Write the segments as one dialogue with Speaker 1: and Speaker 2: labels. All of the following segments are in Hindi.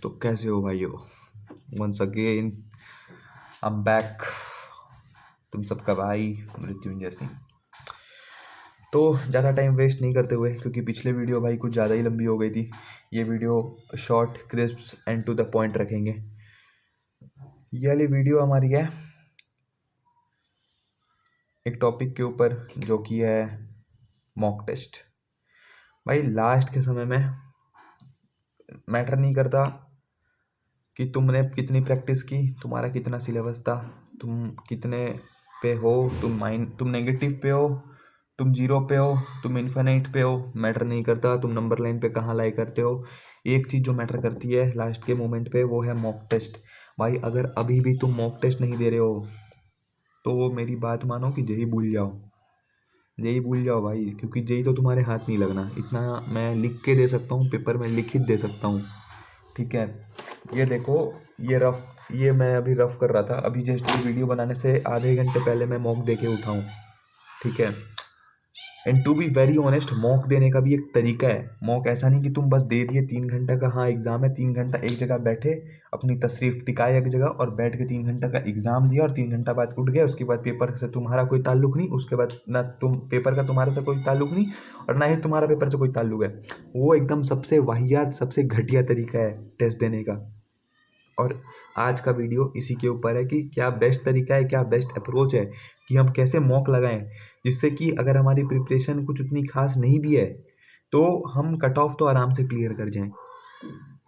Speaker 1: तो कैसे हो भाइयों? Once again I am back. तुम सबका भाई मृत्युंजय सिंह। तो ज़्यादा टाइम वेस्ट नहीं करते हुए, क्योंकि पिछले वीडियो भाई कुछ ज़्यादा ही लंबी हो गई थी, ये video short crisp and to the point रखेंगे। ये वाली वीडियो हमारी है एक टॉपिक के ऊपर जो कि है मॉक टेस्ट। भाई लास्ट के समय में मैटर नहीं करता कि तुमने कितनी प्रैक्टिस की, तुम्हारा कितना सिलेबस था, तुम कितने पे हो, तुम नेगेटिव पे हो, तुम जीरो पे हो, तुम इन्फिनिट पे हो, मैटर नहीं करता तुम नंबर लाइन पे कहाँ लाई करते हो। एक चीज़ जो मैटर करती है लास्ट के मोमेंट पे, वो है मॉक टेस्ट। भाई अगर अभी भी तुम मॉक टेस्ट नहीं दे रहे हो तो मेरी बात मानो कि जेई भूल जाओ, जेई भूल जाओ भाई, क्योंकि जेई तो तुम्हारे हाथ नहीं लगना। इतना मैं लिख के दे सकता हूँ, पेपर में लिखित दे सकता हूँ, ठीक है। ये देखो, ये मैं अभी रफ कर रहा था, अभी जस्ट ये वीडियो बनाने से आधे घंटे पहले मैं मॉक दे के उठा हूँ, ठीक है। And to be very honest, mock देने का भी एक तरीका है। मॉक ऐसा नहीं कि तुम बस दे दिए 3 घंटा का, हाँ एग्जाम है, 3 घंटा एक जगह बैठे, अपनी तशरीफ टिकाए एक जगह और बैठ के 3 घंटा का एग्जाम दिया और 3 घंटा बाद उठ गए। उसके बाद पेपर से तुम्हारा कोई ताल्लुक नहीं, उसके बाद ना तुम पेपर का तुम्हारे से कोई ताल्लुक नहीं और ना ही तुम्हारा पेपर से कोई ताल्लुक है। वो एकदम सबसे वाहियात, सबसे घटिया तरीका है टेस्ट देने का। और आज का वीडियो इसी के ऊपर है कि क्या बेस्ट तरीका है, क्या बेस्ट अप्रोच है कि हम कैसे मॉक लगाएं, जिससे कि अगर हमारी प्रिपरेशन कुछ उतनी खास नहीं भी है तो हम कट ऑफ तो आराम से क्लियर कर जाएं।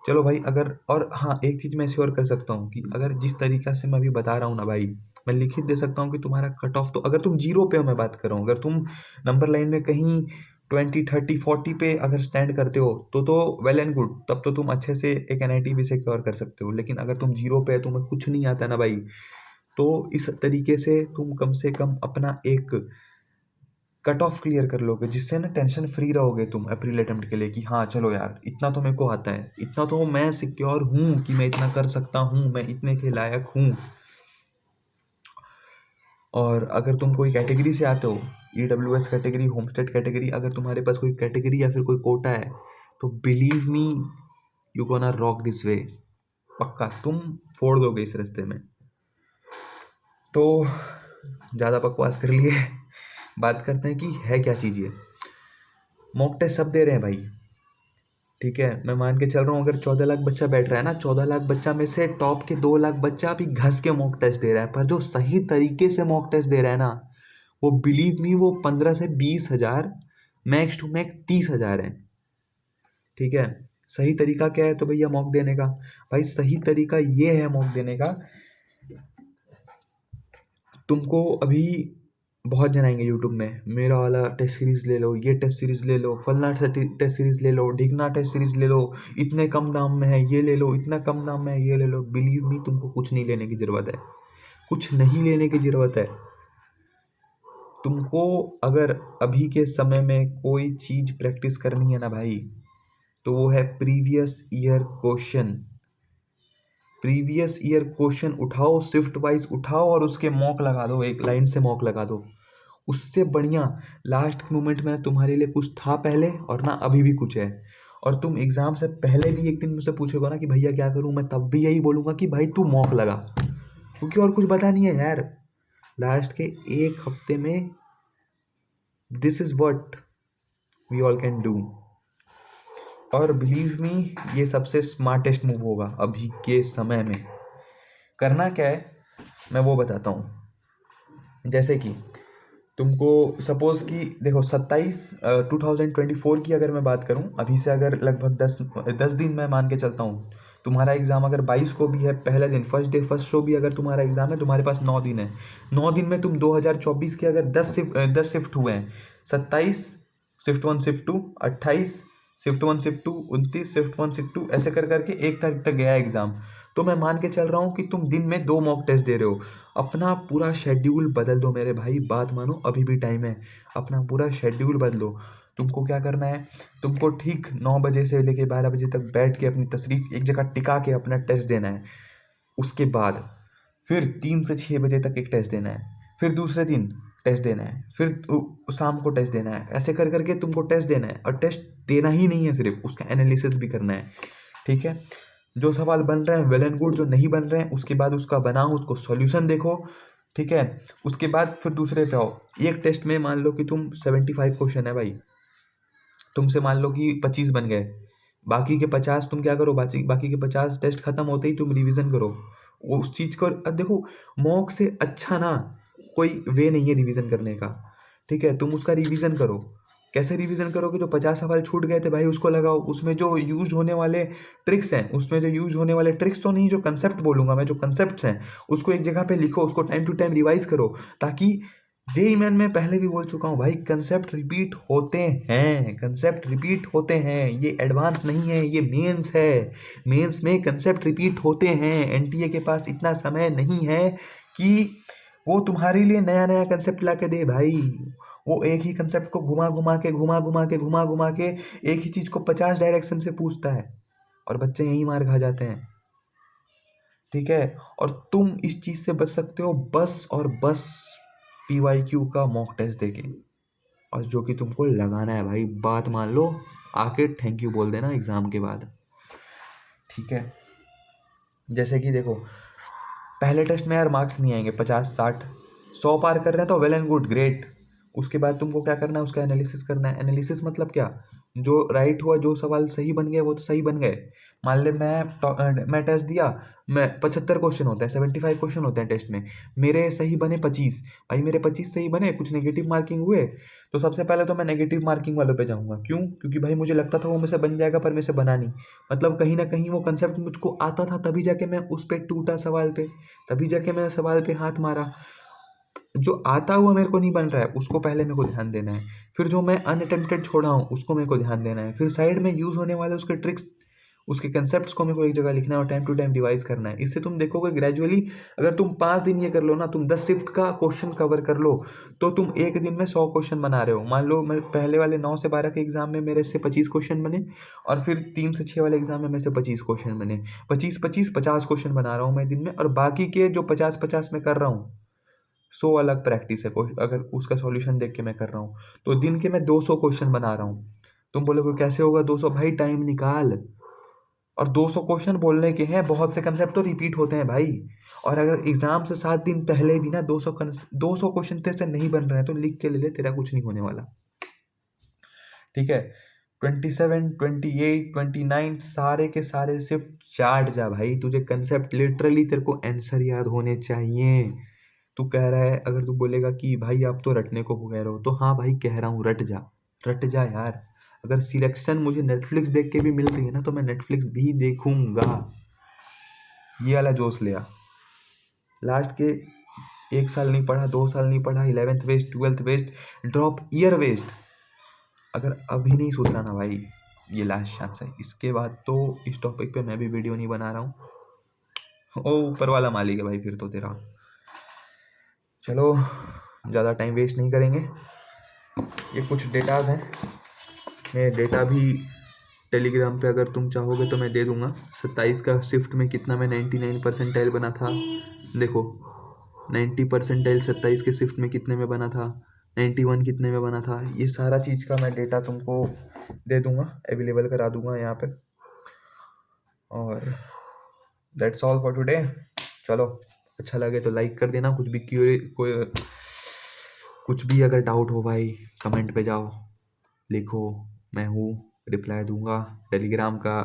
Speaker 1: चलो भाई, अगर और हाँ एक चीज़ मैं श्योर कर सकता हूँ कि अगर जिस तरीका से मैं अभी बता रहा हूँ ना भाई, मैं लिखित दे सकता हूँ कि तुम्हारा कट ऑफ तो, अगर तुम जीरो पे हो, मैं बात कर रहा हूँ, अगर तुम नंबर लाइन में कहीं 20, 30, 40 पे अगर स्टैंड करते हो तो वेल एंड गुड, तब तो तुम अच्छे से एक एनआईटी भी सिक्योर कर सकते हो। लेकिन अगर तुम जीरो पे है, तुम्हें कुछ नहीं आता ना भाई, तो इस तरीके से तुम कम से कम अपना एक कट ऑफ क्लियर कर लोगे, जिससे ना टेंशन फ्री रहोगे तुम अप्रैल अटेम्प्ट के लिए कि हाँ चलो यार, इतना तो मेरे को आता है, इतना तो मैं सिक्योर हूँ कि मैं इतना कर सकता हूँ, मैं इतने के लायक हूँ। और अगर तुम कोई कैटेगरी से आते हो, EWS कैटेगरी, होमस्टेड कैटेगरी, अगर तुम्हारे पास कोई कैटेगरी या फिर कोई कोटा है, तो believe me you gonna rock this way. पक्का तुम फोड़ दोगे इस रास्ते में। तो ज़्यादा बकवास कर लिए, बात करते हैं कि है क्या चीज़ ये। मॉक टेस्ट सब दे रहे हैं भाई, ठीक है। मैं मान के चल रहा हूँ, अगर 14 लाख बच्चा बैठ रहा है ना, 14 लाख बच्चा में से टॉप के 2 लाख बच्चा अभी घस के मॉक टेस्ट दे रहा है, पर जो सही तरीके से मॉक टेस्ट दे रहा है ना, वो बिलीव मी वो 15 से 20 हज़ार, मैक्स टू मैक्स 30 हज़ार है, ठीक है। सही तरीका क्या है तो भैया मॉक देने का? भाई सही तरीका ये है मॉक देने का, तुमको अभी बहुत जन आएंगे यूट्यूब में, मेरा वाला टेस्ट सीरीज ले लो, ये टेस्ट सीरीज ले लो, फलना टेस्ट सीरीज ले लो, ढिगना टेस्ट सीरीज ले लो, इतने कम दाम में है ये ले लो, इतना कम दाम में है ये ले लो। बिलीव मी तुमको कुछ नहीं लेने की ज़रूरत है, कुछ नहीं लेने की ज़रूरत है। तुमको अगर अभी के समय में कोई चीज़ प्रैक्टिस करनी है ना भाई, तो वो है previous year question. Previous year question उठाओ, शिफ्ट वाइज उठाओ और उसके मॉक लगा दो, एक लाइन से मॉक लगा दो। उससे बढ़िया लास्ट मोमेंट में तुम्हारे लिए कुछ था पहले और ना अभी भी कुछ है, और तुम एग्ज़ाम से पहले भी एक दिन मुझसे पूछोगे ना कि भैया क्या करूं, मैं तब भी यही बोलूँगा कि भाई तू मॉक लगा, क्योंकि और कुछ पता नहीं है यार। लास्ट के एक हफ्ते में this is what we all can do. और बिलीव मी, ये सबसे स्मार्टेस्ट मूव होगा अभी के समय में। करना क्या है मैं वो बताता हूँ। जैसे कि तुमको सपोज़ कि देखो 2024 की अगर मैं बात करूं, अभी से अगर लगभग 10 दिन मैं मान के चलता हूं, तुम्हारा एग्ज़ाम अगर 22 को भी है, पहले दिन फर्स्ट डे फर्स्ट शो भी अगर तुम्हारा एग्ज़ाम है, तुम्हारे पास 9 दिन है। 9 दिन में तुम 2024 के अगर 10 शिफ्ट हुए हैं, 27 shift 1 shift 2, 28 shift 1 shift 2, 29 shift 1 shift 2, ऐसे कर करके 1 तारीख तक गया एग्ज़ाम। तो मैं मान के चल रहा हूँ कि तुम दिन में 2 मॉक टेस्ट दे रहे हो। अपना पूरा शेड्यूल बदल दो मेरे भाई, बात मानो अभी भी टाइम है, अपना पूरा शेड्यूल बदलो। तुमको क्या करना है, तुमको ठीक 9 बजे से लेके 12 बजे तक बैठ के अपनी तशरीफ एक जगह टिका के अपना टेस्ट देना है। उसके बाद फिर 3 से 6 बजे तक एक टेस्ट देना है, फिर दूसरे दिन टेस्ट देना है, फिर शाम को टेस्ट देना है। ऐसे कर करके तुमको टेस्ट देना है, और टेस्ट देना ही नहीं है, सिर्फ उसका एनालिसिस भी करना है, ठीक है। जो सवाल बन रहे हैं वेल एंड गुड, जो नहीं बन रहे हैं उसके बाद उसका बनाओ, उसको सॉल्यूशन देखो, ठीक है। उसके बाद फिर दूसरे पे आओ। एक टेस्ट में मान लो कि तुम 75 क्वेश्चन है भाई, तुमसे मान लो कि 25 बन गए, बाकी के 50 तुम क्या करो, बाकी के 50 टेस्ट खत्म होते ही तुम रिवीजन करो वो उस चीज़ को। अब देखो, मॉक से अच्छा ना कोई वे नहीं है रिवीजन करने का, ठीक है। तुम उसका रिवीजन करो। कैसे रिवीजन करोगे? जो 50 सवाल छूट गए थे भाई उसको लगाओ, उसमें जो यूज होने वाले ट्रिक्स हैं, उसमें जो यूज होने वाले ट्रिक्स तो नहीं, जो कंसेप्ट बोलूंगा मैं, जो कंसेप्ट्स हैं उसको एक जगह पे लिखो, उसको टाइम टू टाइम रिवाइज करो, ताकि जेई मैन में पहले भी बोल चुका हूँ भाई, कंसेप्ट रिपीट होते हैं, कंसेप्ट रिपीट होते हैं, ये एडवांस नहीं है, ये मेंस है। मेंस में कंसेप्ट रिपीट होते हैं। एनटीए के पास इतना समय नहीं है कि वो तुम्हारे लिए नया नया कंसेप्ट ला के दे भाई। वो एक ही कंसेप्ट को घुमा घुमा के एक ही चीज़ को 50 डायरेक्शन से पूछता है, और बच्चे यही मार खा जाते हैं, ठीक है। और तुम इस चीज़ से बच सकते हो बस और बस PYQ का मॉक टेस्ट देके, और जो कि तुमको लगाना है भाई, बात मान लो, आके थैंक यू बोल देना एग्ज़ाम के बाद, ठीक है। जैसे कि देखो, पहले टेस्ट में यार मार्क्स नहीं आएंगे, 50 60 100 पार कर रहे हैं तो वेल एंड गुड, ग्रेट। उसके बाद तुमको क्या करना है, उसका एनालिसिस करना है। एनालिसिस मतलब क्या? जो राइट हुआ, जो सवाल सही बन गए वो तो सही बन गए। मान ले मैं टेस्ट दिया, मैं 75 क्वेश्चन होते हैं, 75 क्वेश्चन होते हैं टेस्ट में, मेरे सही बने 25, भाई मेरे 25 सही बने, कुछ नेगेटिव मार्किंग हुए, तो सबसे पहले तो मैं नेगेटिव मार्किंग वालों पे जाऊँगा। क्यों? क्योंकि भाई मुझे लगता था वो मुझसे बन जाएगा, पर मेरे से बना नहीं। मतलब कहीं ना कहीं वो कंसेप्ट मुझको आता था, तभी जाके मैं उस पर टूटा सवाल पे, तभी जाके मैं सवाल पे हाथ मारा। जो आता हुआ मेरे को नहीं बन रहा है उसको पहले मेरे को ध्यान देना है, फिर जो मैं अनअटेम्प्टेड छोड़ा हूँ उसको मेरे को ध्यान देना है, फिर साइड में यूज़ होने वाले उसके ट्रिक्स, उसके कंसेप्ट्स को मेरे को एक जगह लिखना है और टाइम टू टाइम रिवाइज करना है। इससे तुम देखोगे ग्रेजुअली, अगर तुम 5 दिन ये कर लो ना, तुम 10 शिफ्ट का क्वेश्चन कवर कर लो, तो तुम एक दिन में 100 क्वेश्चन बना रहे हो। मान लो मैं पहले वाले 9 से 12 के एग्जाम में मेरे से 25 क्वेश्चन बने, और फिर 3 से 6 वाले एग्जाम में मेरे से 25 क्वेश्चन बने, 25 क्वेश्चन बना रहा हूँ मैं दिन में, और बाकी के जो 50 में कर रहा हूँ 100 अलग प्रैक्टिस है। अगर उसका सॉल्यूशन देख के मैं कर रहा हूँ तो दिन के मैं 200 क्वेश्चन बना रहा हूँ। तुम बोलोगे कैसे होगा 200? भाई टाइम निकाल, और 200 क्वेश्चन बोलने के हैं, बहुत से कंसेप्ट तो रिपीट होते हैं भाई। और अगर एग्जाम से 7 दिन पहले भी ना 200 क्वेश्चन तेरे से नहीं बन रहे हैं तो लिख के ले ले, तेरा कुछ नहीं होने वाला, ठीक है। 27 28 29 सारे के सारे सिर्फ चाट जा भाई, तुझे कंसेप्ट लिटरली तेरे को आंसर याद होने चाहिए। तू कह रहा है, अगर तू बोलेगा कि भाई आप तो रटने को कह रहे हो, तो हाँ भाई कह रहा हूँ, रट जा, रट जा यार। अगर सिलेक्शन मुझे नेटफ्लिक्स देख के भी मिल रही है ना, तो मैं नेटफ्लिक्स भी देखूंगा। ये वाला जोश ले आ। लास्ट के 1 साल नहीं पढ़ा, 2 साल नहीं पढ़ा, 11th waste, 12th waste, drop year waste, अगर अभी नहीं सुधरा ना भाई, ये लास्ट चांस है। इसके बाद तो इस टॉपिक पे मैं भी वीडियो नहीं बना रहा हूँ। ओ ऊपर वाला मालिक है भाई फिर तो तेरा। चलो, ज़्यादा टाइम वेस्ट नहीं करेंगे। ये कुछ डेटाज हैं, मैं डेटा भी टेलीग्राम पे अगर तुम चाहोगे तो मैं दे दूंगा। 27 का शिफ्ट में कितना मैं 99 परसेंटाइल बना था, देखो 90 परसेंटाइल 27 के शिफ्ट में कितने में बना था, 91 कितने में बना था, ये सारा चीज़ का मैं डेटा तुमको दे दूंगा, अवेलेबल करा दूंगा यहाँ पे। और दैट्स ऑल फॉर टुडे। चलो, अच्छा लगे तो लाइक कर देना। कुछ भी अगर डाउट हो भाई कमेंट पे जाओ, लिखो, मैं हूँ, रिप्लाई दूंगा। टेलीग्राम का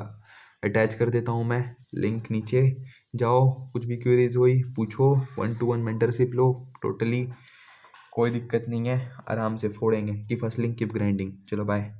Speaker 1: अटैच कर देता हूँ मैं लिंक, नीचे जाओ, कुछ भी क्वेरीज हुई पूछो, 1-to-1 मेंटरशिप लो, टोटली कोई दिक्कत नहीं है, आराम से फोड़ेंगे। Keep hustling, keep grinding. चलो बाय।